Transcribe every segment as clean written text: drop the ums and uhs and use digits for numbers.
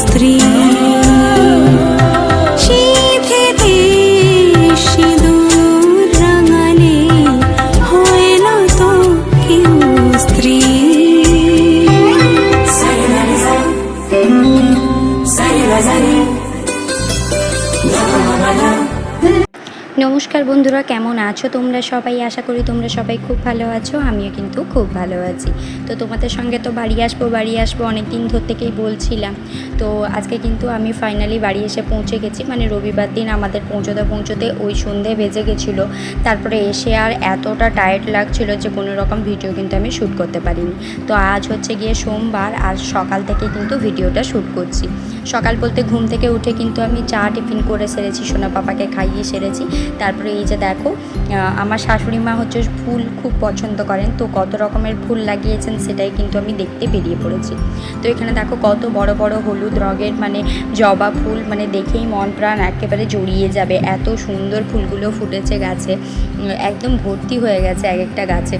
স্ত্রী সিঁথিতে সিঁদুর রাঙালে হয় না তো কেউ স্ত্রী। নমস্কার বন্ধুরা, কেমন আছো তোমরা সবাই? আশা করি তোমরা সবাই খুব ভালো আছো। আমিও কিন্তু খুব ভালো আছি। তো তোমাদের সঙ্গে তো বাড়ি আসবো অনেক দিন ধর থেকেই বলছিলাম। তো আজকে কিন্তু আমি ফাইনালি বাড়ি এসে পৌঁছে গেছি। মানে রবিবার দিন আমাদের পৌঁছতে ওই সন্ধে বেজে গেছিলো। তারপরে এসে আর এতটা টায়ার্ড লাগছিল যে কোনো রকম ভিডিও কিন্তু আমি শ্যুট করতে পারিনি। তো আজ হচ্ছে গিয়ে সোমবার, আর সকাল থেকে কিন্তু ভিডিওটা শ্যুট করছি। সকাল বলতে ঘুম থেকে উঠে কিন্তু আমি চা টিফিন করে সেরেছি, সোনা পাপাকে খাইয়ে সেরেছি। তারপরে এই যে দেখো, আমার শাশুড়ি মা হচ্ছে ফুল খুব পছন্দ করেন, তো কত রকমের ফুল লাগিয়েছেন সেটাই কিন্তু আমি দেখতে বেরিয়ে পড়েছি। তো এখানে দেখো কত বড় বড় হলুদ রঙের মানে জবা ফুল, মানে দেখেই মন প্রাণ একেবারে জড়িয়ে যাবে। এত সুন্দর ফুলগুলো ফুটেছে গাছে, একদম ভর্তি হয়ে গেছে এক একটা গাছে।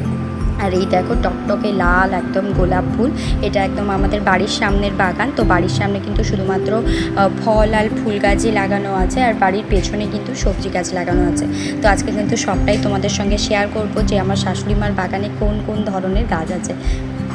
আর এই দেখো টকটকে লাল একদম গোলাপ ফুল, এটা একদম আমাদের বাড়ির সামনের বাগান। তো বাড়ির সামনে কিন্তু শুধুমাত্র ফল আর ফুল গাছই লাগানো আছে, আর বাড়ির পেছনে কিন্তু সবজি গাছ লাগানো আছে। তো আজকে কিন্তু সবটাই তোমাদের সঙ্গে শেয়ার করব যে আমার শাশুড়ি মার বাগানে কোন কোন ধরনের গাছ আছে।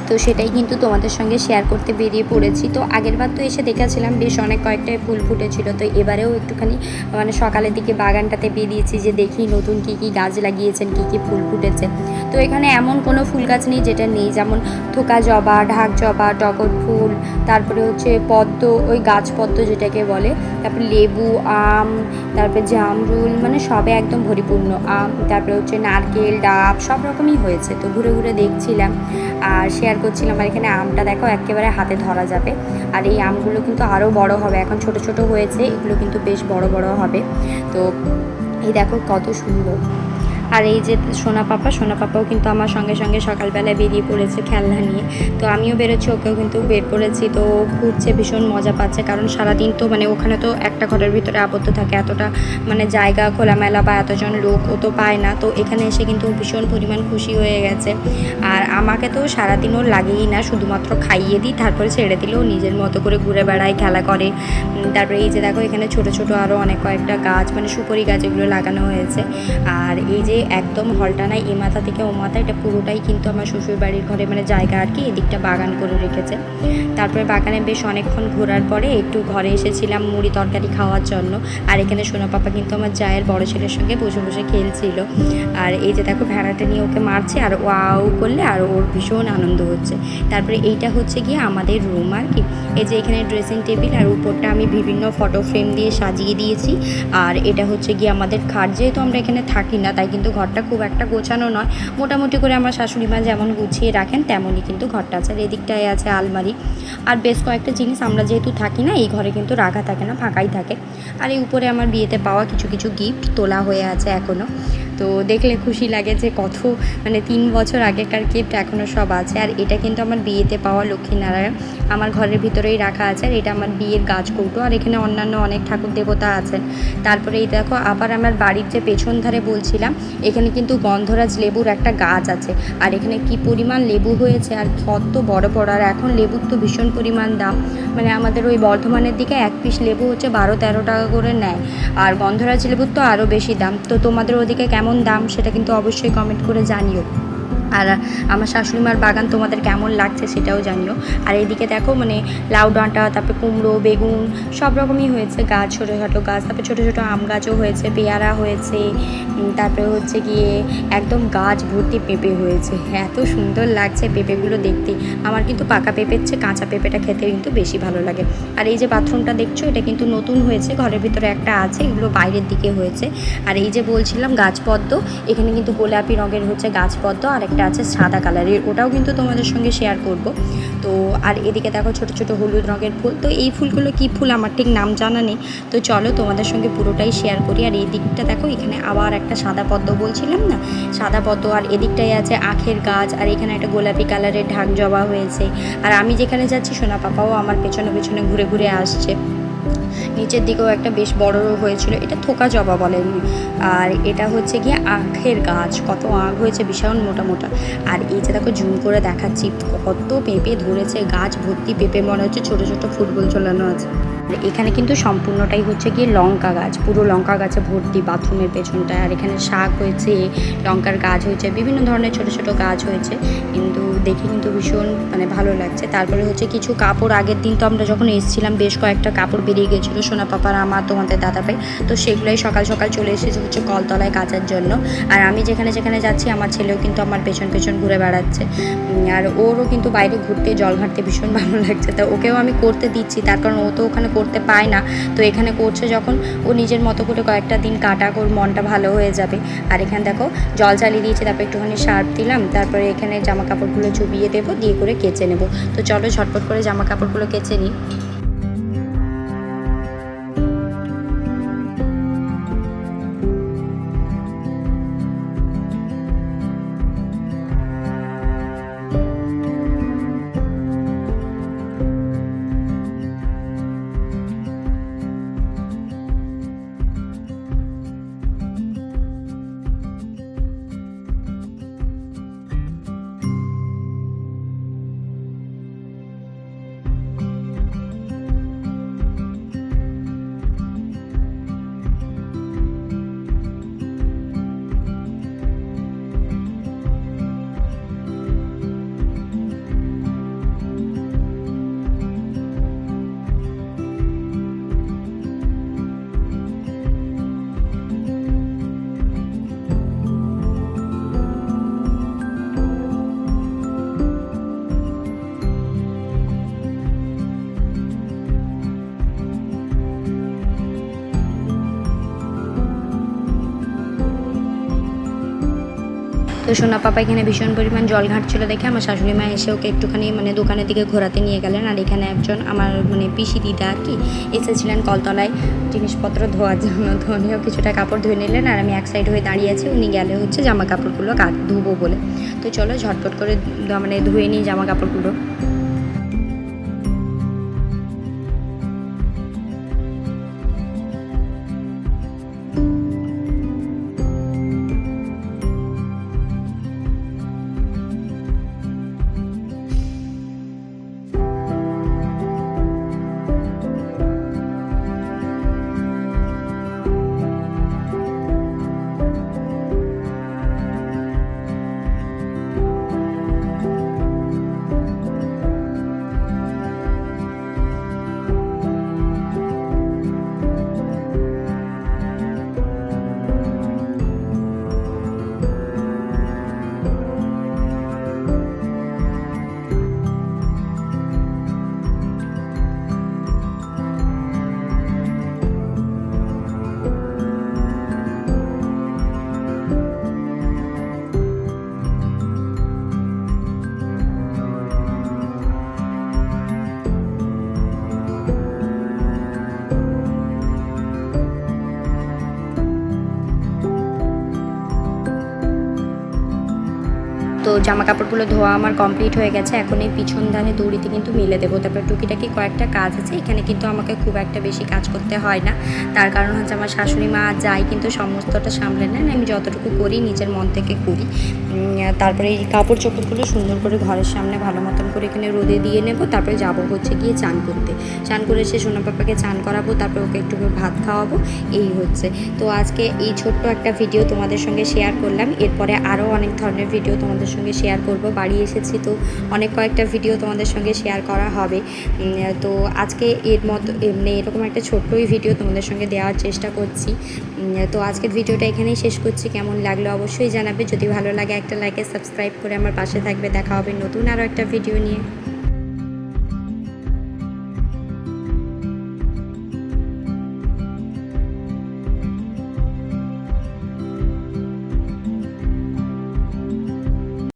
তো সেটাই কিন্তু তোমাদের সঙ্গে শেয়ার করতে বেরিয়ে পড়েছি। তো আগেরবার তো এসে দেখেছিলাম বেশ অনেক কয়েকটাই ফুল ফুটেছিল, তো এবারেও একটুখানি মানে সকালের দিকে বাগানটাতে বেরিয়েছি যে দেখি নতুন কী কী গাছ লাগিয়েছেন, কী কী ফুল ফুটেছে। তো এখানে এমন কোনো ফুল গাছ নেই যেটা নেই, যেমন থোকা জবা, ঢাক জবা, টগর ফুল, তারপরে হচ্ছে পদ্ম, ওই গাছ পদ্ম যেটাকে বলে, তারপরে লেবু, আম, তারপরে জামরুল, মানে সবে একদম পরিপূর্ণ আম, তারপরে হচ্ছে নারকেল, ডাব, সব রকমই হয়েছে। তো ঘুরে ঘুরে দেখছিলাম আর শেয়ার করছিলাম। আর এখানে আমটা দেখো একেবারে হাতে ধরা যাবে, আর এই আমগুলো কিন্তু আরও বড় হবে। এখন ছোট ছোট হয়েছে, এগুলো কিন্তু বেশ বড় বড় হবে। তো এই দেখো কত সুন্দর। আর এই যে সোনা পাপাও কিন্তু আমার সঙ্গে সঙ্গে সকালবেলায় বেরিয়ে পড়েছে খেলনা নিয়ে। তো আমিও বেরোচ্ছি, ওকেও কিন্তু বের করেছি। তো ঘুরছে, ভীষণ মজা পাচ্ছে, কারণ সারাদিন তো মানে ওখানে তো একটা ঘরের ভিতরে আবদ্ধ থাকে, এতটা মানে জায়গা খোলামেলা বা এতজন লোক ও তো পায় না। তো এখানে এসে কিন্তু ভীষণ পরিমাণ খুশি হয়ে গেছে। আর আমাকে তো সারাদিন ওর লাগেই না, শুধুমাত্র খাইয়ে দিই, তারপরে ছেড়ে দিলেও নিজের মতো করে ঘুরে বেড়ায়, খেলা করে। তারপরে এই যে দেখো এখানে ছোট ছোট আরও অনেক কয়েকটা গাছ, মানে সুপারি গাছ, এগুলো লাগানো হয়েছে। আর এই যে একদম হলটা নাই, এ মাথা থেকে ও মাথা, এটা পুরোটাই কিন্তু আমার শ্বশুর বাড়ির ঘরে মানে জায়গা আর কি, এদিকটা বাগান করে রেখেছে। তারপরে বাগানে বেশ অনেকক্ষণ ঘোরার পরে একটু ঘরে এসেছিলাম মুড়ি তরকারি খাওয়ার জন্য। আর এখানে সোনা পাপা কিন্তু আমার জায়ের বড় ছেলের সঙ্গে বসে বসে খেলছিল। আর এই যে দেখো ভেড়াটা নিয়ে ওকে মারছে আর ওয়াও করলে, আর ওর ভীষণ আনন্দ হচ্ছে। তারপরে এইটা হচ্ছে গিয়ে আমাদের রুম আর কি। এই যে এখানে ড্রেসিং টেবিল, আর উপরটা আমি বিভিন্ন ফটো ফ্রেম দিয়ে সাজিয়ে দিয়েছি। আর এটা হচ্ছে গিয়ে আমাদের খাট, যেহেতু আমরা এখানে থাকি না তাই কিন্তু ঘরটা খুব একটা গোছানো নয়, মোটামুটি করে আমার শাশুড়ি মা যেমন গুছিয়ে রাখেন তেমনই কিন্তু ঘরটা আছে। আর এদিকটায় আছে আলমারি, আর বেশ কয়েকটা জিনিস আমরা যেহেতু থাকি না এই ঘরে কিন্তু রাখা থাকে না, ফাঁকাই থাকে। আর এই উপরে আমার বিয়েতে পাওয়া কিছু কিছু গিফট তোলা হয়ে আছে এখনও। তো দেখলে খুশি লাগে যে কত মানে 3 বছর আগেকার গিফট এখনও সব আছে। আর এটা কিন্তু আমার বিয়েতে পাওয়া লক্ষ্মীনারায়ণ, আমার ঘরের ভিতরেই রাখা আছে। আর এটা আমার বিয়ের গাছ কৌটো, আর এখানে অন্যান্য অনেক ঠাকুর দেবতা আছেন। তারপরে এই দেখো আবার আমার বাড়ির যে পেছন ধারে বলছিলাম, এখানে কিন্তু গন্ধরাজ লেবুর একটা গাছ আছে। আর এখানে কি পরিমাণ লেবু হয়েছে, আর কত বড় বড়। আর এখন লেবুর তো ভীষণ পরিমাণ দাম, মানে আমাদের ওই বর্ধমানের দিকে 1 পিস লেবু হচ্ছে 12-13 টাকা করে নেয়, আর গন্ধরাজ লেবুর তো আরও বেশি দাম। তো তোমাদের ওদিকে কেমন দাম সেটা কিন্তু অবশ্যই কমেন্ট করে জানিও। আর আমার শাশুড়িমার বাগান তোমাদের কেমন লাগছে সেটাও জানিও। আর এইদিকে দেখো মানে লাউ ডাঁটা, তারপরে কুমড়ো, বেগুন, সব রকমই হয়েছে গাছ, ছোটো ছোটো গাছ, তারপরে ছোটো ছোটো আম গাছও হয়েছে, পেয়ারা হয়েছে, তারপরে হচ্ছে গিয়ে একদম গাছ ভর্তি পেঁপে হয়েছে। এত সুন্দর লাগছে পেঁপেগুলো দেখতে। আমার কিন্তু পাকা পেঁপের চেয়ে কাঁচা পেঁপেটা খেতে কিন্তু বেশি ভালো লাগে। আর এই যে বাথরুমটা দেখছো, এটা কিন্তু নতুন হয়েছে, ঘরের ভিতরে একটা আছে, এগুলো বাইরের দিকে হয়েছে। আর এই যে বলছিলাম গাছপদ্ম, এখানে কিন্তু গোলাপি রঙের হচ্ছে গাছপদ্ম, আর একটা আছে সাদা কালারের, ওটাও কিন্তু তোমাদের সঙ্গে শেয়ার করব। তো আর এদিকে দেখো ছোটো ছোটো হলুদ রঙের ফুল। তো এই ফুলগুলো কী ফুল আমার ঠিক নাম জানা নেই, তো চলো তোমাদের সঙ্গে পুরোটাই শেয়ার করি। আর এই দিকটা দেখো, এখানে আবার একটা সাদা পদ্ম বলছিলাম না, সাদা পদ্ম। আর এদিকটাই আছে আখের গাছ, আর এখানে একটা গোলাপি কালারের ঢাক জবা হয়েছে। আর আমি যেখানে যাচ্ছি সোনা পাপাও আমার পেছনে পেছনে ঘুরে ঘুরে আসছে। নিচের দিকেও একটা বেশ বড় হয়েছিল, এটা থোকা জবা বলেন। আর এটা হচ্ছে গিয়ে আখের গাছ, কত আখ হয়েছে ভীষণ মোটা মোটা। আর এই যে দেখো জুম করে দেখাচ্ছি কত পেঁপে ধরেছে, গাছ ভর্তি পেঁপে, মনে হচ্ছে ছোটো ছোটো ফুটবল ঝোলানো আছে। আর এখানে কিন্তু সম্পূর্ণটাই হচ্ছে গিয়ে লঙ্কা গাছ, পুরো লঙ্কা গাছে ভর্তি বাথরুমের পেছনটায়। আর এখানে শাক হয়েছে, লঙ্কার গাছ হয়েছে, বিভিন্ন ধরনের ছোটো ছোটো গাছ হয়েছে, কিন্তু দেখে কিন্তু ভীষণ মানে ভালো লাগছে। তারপরে হচ্ছে কিছু কাপড়, আগের দিন তো আমরা যখন এসেছিলাম বেশ কয়েকটা কাপড় বেরিয়ে গেছিলো সোনা পাপার, আমার, তোমাদের দাদাভাই, তো সেগুলোই সকাল সকাল চলে এসেছে হচ্ছে কলতলায় কাচার জন্য। আর আমি যেখানে যেখানে যাচ্ছি আমার ছেলেও কিন্তু আমার পেছন পেছন ঘুরে বেড়াচ্ছে। আর ওরও কিন্তু বাইরে ঘুরতে, জল ঘাটতে ভীষণ ভালো লাগছে, তা ওকেও আমি করতে দিচ্ছি, তার কারণ ও তো ওখানে করতে পায় না, তো এখানে করছে যখন ও নিজের মতো করে কয়েকটা দিন কাটাক, ওর মনটা ভালো হয়ে যাবে। আর এখানে দেখো জল চালিয়ে দিয়েছি, তারপর একটুখানি সার্ফ দিলাম, তারপরে এখানে জামা কাপড়গুলো চুবিয়ে দেবো, দিয়ে করে কেচে নেবো। তো চলো ঝটপট করে জামা কাপড়গুলো কেচে নিই। তো সোনা পাপা এখানে ভীষণ পরিমাণ জল ঘাঁটছিল দেখে আমার শাশুড়ি মা এসে ওকে একটুখানি মানে দোকানের দিকে ঘোরাতে নিয়ে গেলেন। আর এখানে একজন আমার মানে পিসি দিদা আর কি এসেছিলেন কলতলায় জিনিসপত্র ধোয়ার জন্য, তো উনিও কিছুটা কাপড় ধুয়ে নিলেন, আর আমি এক সাইড হয়ে দাঁড়িয়ে আছি, উনি গেলে হচ্ছে জামা কাপড়গুলো ধুবো বলে। তো চলো ঝটপট করে মানে ধুয়ে নিই জামা কাপড়গুলো। তো জামা কাপড়গুলো ধোয়া আমার কমপ্লিট হয়ে গেছে, এখন এই পিছন ধারে দড়িতে কিন্তু মেলে দেবো। তারপরে টুকিটাকি কয়েকটা কাজ আছে, এখানে কিন্তু আমাকে খুব একটা বেশি কাজ করতে হয় না, তার কারণ হচ্ছে আমার শাশুড়ি মা যাই কিন্তু সমস্তটা সামলে নেন, আমি যতটুকু করি নিজের মন থেকে করি। তারপরে এই কাপড় চোপড়গুলো সুন্দর করে ঘরের সামনে ভালো মতন করে এখানে রোদে দিয়ে নেব, তারপরে যাব হচ্ছে গিয়ে চান করতে। চান করে এসে সোনা পাপাকে চান করাবো, তারপরে ওকে একটু ভাত খাওয়াবো, এই হচ্ছে। তো আজকে এই ছোট্ট একটা ভিডিও তোমাদের সঙ্গে শেয়ার করলাম, এরপরে আরও অনেক ধরনের ভিডিও তোমাদের সঙ্গে শেয়ার করব। বাড়ি এসেছি তো অনেক কয়েকটা ভিডিও তোমাদের সঙ্গে শেয়ার করা হবে। তো আজকে এর মতো এরকম একটা ছোট্টই ভিডিও তোমাদের সঙ্গে দেওয়ার চেষ্টা করছি। তো আজকের ভিডিওটা এখানেই শেষ করছি। কেমন লাগলো অবশ্যই জানাবে, যদি ভালো লাগে একটা লাইক সাবস্ক্রাইব করে আমার পাশে থাকবে। দেখা হবে নতুন আরও একটা ভিডিও নিয়ে।